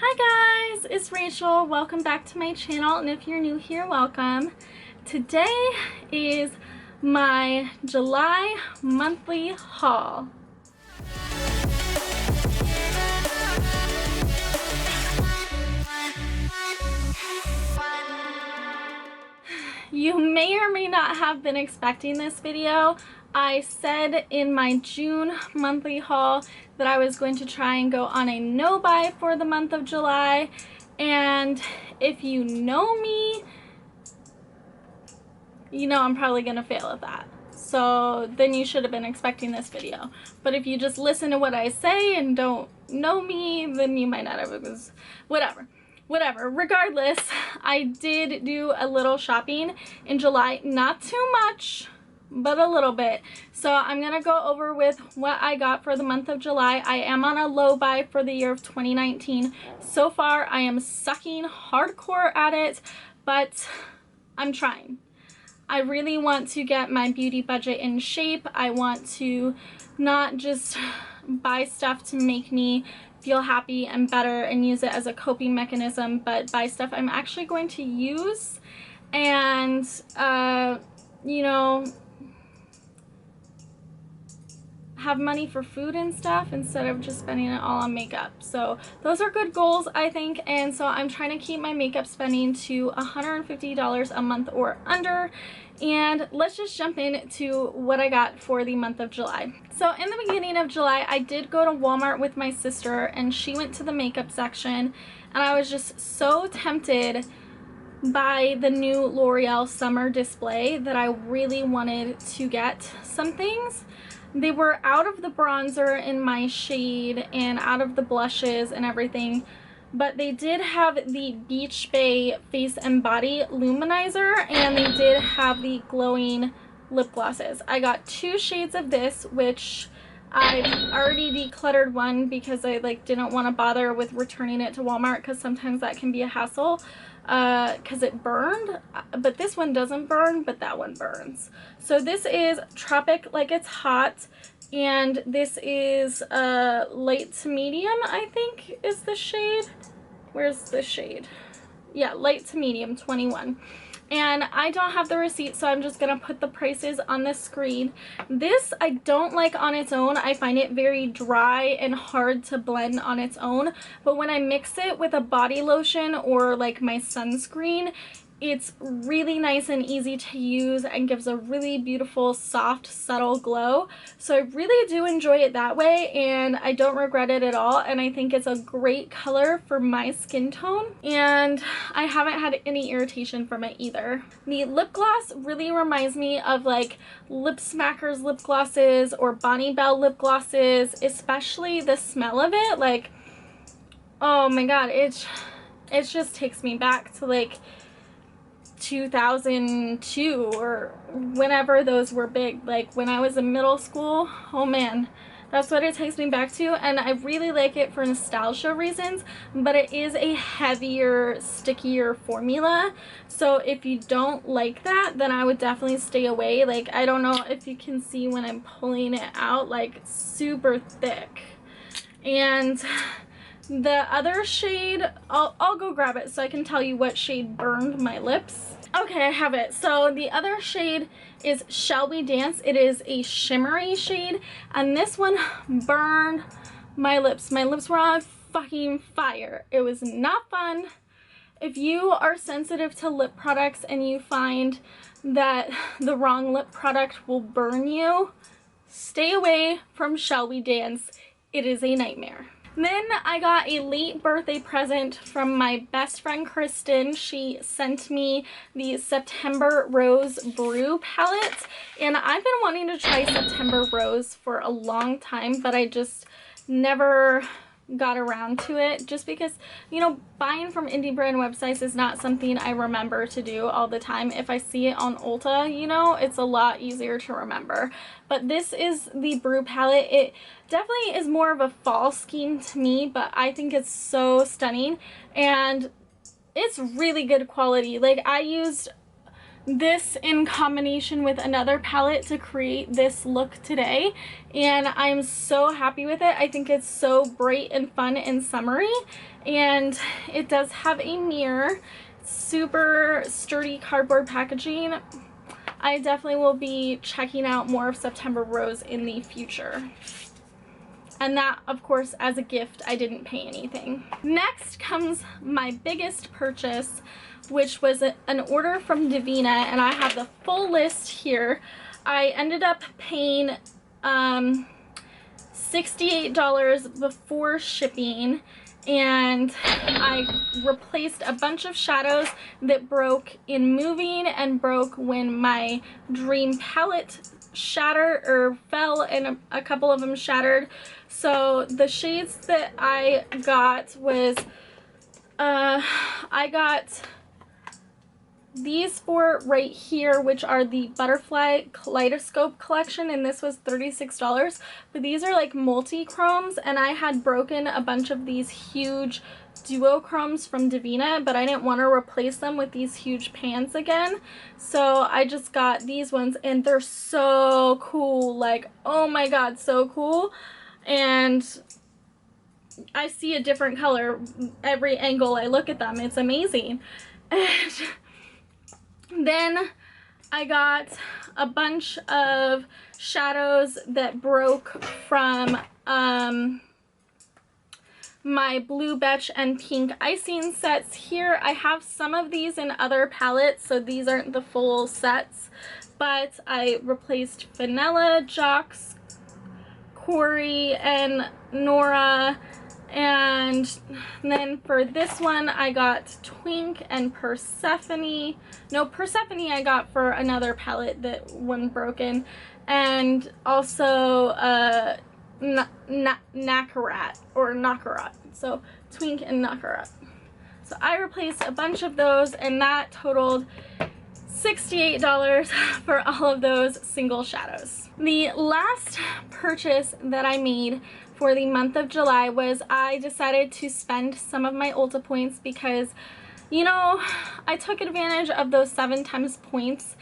Hi guys, it's Rachel. Welcome back to my channel, and if you're new here, welcome. Today is my July monthly haul. You may or may not have been expecting this video. I said in my June monthly haul that I was going to try and go on a no-buy for the month of July, and if you know me, you know I'm probably gonna fail at that. So then you should have been expecting this video. But if you just listen to what I say and don't know me, then you might not have. It was whatever. Regardless, I did do a little shopping in July. Not too much, but a little bit. So I'm gonna go over with what I got for the month of July. I am on a low buy for the year of 2019. So far, I am sucking hardcore at it, but I'm trying. I really want to get my beauty budget in shape. I want to not just buy stuff to make me feel happy and better and use it as a coping mechanism, but buy stuff I'm actually going to use and, you know, have money for food and stuff instead of just spending it all on makeup. So those are good goals, I think, and so I'm trying to keep my makeup spending to $150 a month or under. And let's just jump into what I got for the month of July. So in the beginning of July, I did go to Walmart with my sister, and she went to the makeup section, and I was just so tempted by the new L'Oreal summer display that I really wanted to get some things. They were out of the bronzer in my shade and out of the blushes and everything, but they did have the Beach Bay Face and Body Luminizer, and they did have the glowing lip glosses. I got two shades of this, which I've already decluttered one because I didn't want to bother with returning it to Walmart, because sometimes that can be a hassle because it burned. But this one doesn't burn, but that one burns. So this is Tropic Like It's Hot, and this is light to medium, I think is the shade. Where's the shade? Yeah, light to medium, 21. And I don't have the receipt, so I'm just gonna put the prices on the screen. This I don't like on its own. I find it very dry and hard to blend on its own, but when I mix it with a body lotion or like my sunscreen, it's really nice and easy to use and gives a really beautiful, soft, subtle glow. So I really do enjoy it that way, and I don't regret it at all, and I think it's a great color for my skin tone, and I haven't had any irritation from it either. The lip gloss really reminds me of like Lip Smackers lip glosses or Bonnie Bell lip glosses, especially the smell of it. Like, oh my god, it just takes me back to like 2002 or whenever those were big, like when I was in middle school. Oh man, that's what it takes me back to, and I really like it for nostalgia reasons, but it is a heavier, stickier formula, so if you don't like that, then I would definitely stay away. Like, I don't know if you can see when I'm pulling it out, like it's super thick. And the other shade, I'll go grab it so I can tell you what shade burned my lips. Okay, I have it. So the other shade is Shall We Dance. It is a shimmery shade, and this one burned my lips. My lips were on fucking fire. It was not fun. If you are sensitive to lip products and you find that the wrong lip product will burn you, stay away from Shall We Dance. It is a nightmare. Then I got a late birthday present from my best friend Kristen. She sent me the September Rose Brew palette, and I've been wanting to try September Rose for a long time, but I just never got around to it, just because, you know, buying from indie brand websites is not something I remember to do all the time. If I see it on Ulta, you know, it's a lot easier to remember. But this is the Brew palette. It definitely is more of a fall scheme to me, but I think it's so stunning, and it's really good quality. Like, I used this in combination with another palette to create this look today, and I'm so happy with it. I think it's so bright and fun and summery, and it does have a mirror. Super sturdy cardboard packaging. I definitely will be checking out more of September Rose in the future. And that, of course, as a gift, I didn't pay anything. Next comes my biggest purchase, which was an order from Divina, and I have the full list here. I ended up paying $68 before shipping, and I replaced a bunch of shadows that broke in moving and broke when my dream palette shattered or fell, and a couple of them shattered. So the shades that I got was I got these four right here, which are the Butterfly Kaleidoscope collection, and this was $36. But these are like multi-chromes, and I had broken a bunch of these huge duochromes from Divina, but I didn't want to replace them with these huge pans again. So I just got these ones, and they're so cool. Like, oh my god, so cool. And I see a different color every angle I look at them. It's amazing. And then I got a bunch of shadows that broke from my blue, beige, and pink icing sets here. I have some of these in other palettes, so these aren't the full sets, but I replaced Vanilla, Jocks, Corey, and Nora. And then for this one I got Twink and Persephone. No, Persephone I got for another palette that wasn't broken. And also Nakarat or Nakarat. So Twink and Nakarat. So I replaced a bunch of those, and that totaled $68 for all of those single shadows. The last purchase that I made for the month of July was I decided to spend some of my Ulta points because, you know, I took advantage of those 7 times points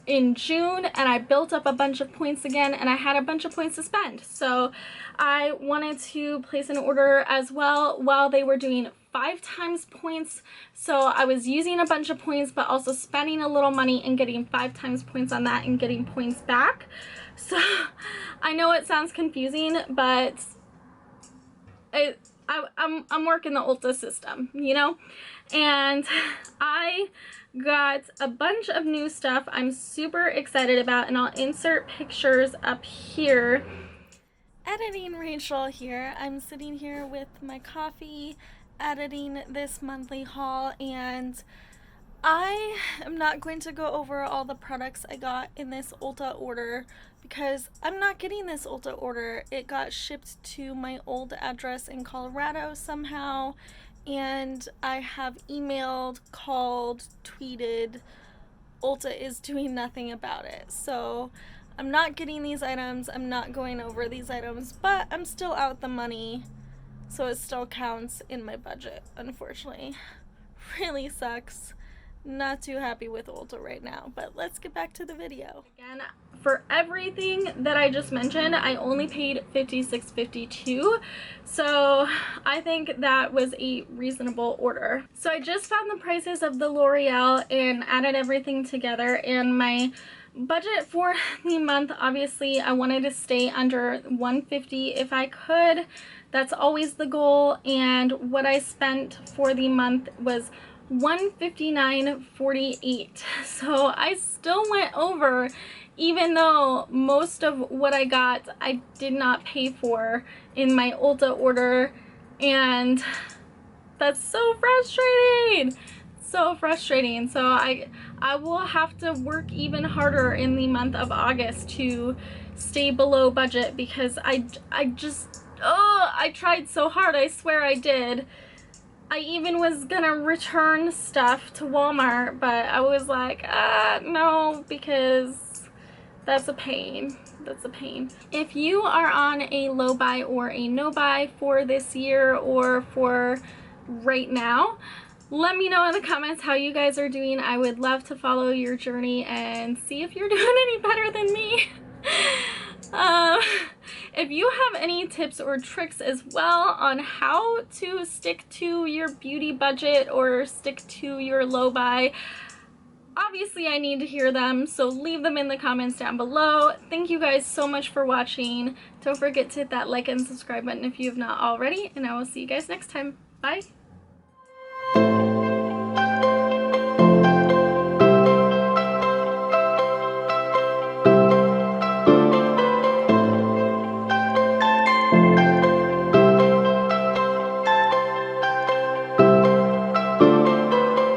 in June, and I built up a bunch of points again, and I had a bunch of points to spend. So I wanted to place an order as well while they were doing 5 times points. So I was using a bunch of points but also spending a little money and getting 5 times points on that and getting points back. So I know it sounds confusing, but I'm working the Ulta system, you know? And I got a bunch of new stuff I'm super excited about, and I'll insert pictures up here. Editing Rachel here. I'm sitting here with my coffee, editing this monthly haul, and I am not going to go over all the products I got in this Ulta order because I'm not getting this Ulta order. It got shipped to my old address in Colorado somehow, and I have emailed, called, tweeted. Ulta is doing nothing about it. So I'm not getting these items. I'm not going over these items, but I'm still out the money, so it still counts in my budget, unfortunately. Really sucks. Not too happy with Ulta right now, but let's get back to the video. Again, for everything that I just mentioned, I only paid $56.52, so I think that was a reasonable order. So I just found the prices of the L'Oreal and added everything together, and my budget for the month, obviously I wanted to stay under $150 if I could. That's always the goal, and what I spent for the month was $159.48. So I still went over, even though most of what I got I did not pay for in my Ulta order, and that's so frustrating. So frustrating. So I will have to work even harder in the month of August to stay below budget, because I tried so hard. I swear I did. I even was gonna return stuff to Walmart, but I was like, no, because that's a pain. That's a pain. If you are on a low buy or a no buy for this year or for right now, Let me know in the comments how you guys are doing. I would love to follow your journey and see if you're doing any better than me. If you have any tips or tricks as well on how to stick to your beauty budget or stick to your low buy, obviously I need to hear them, so leave them in the comments down below. Thank you guys so much for watching. Don't forget to hit that like and subscribe button if you have not already, and I will see you guys next time. Bye!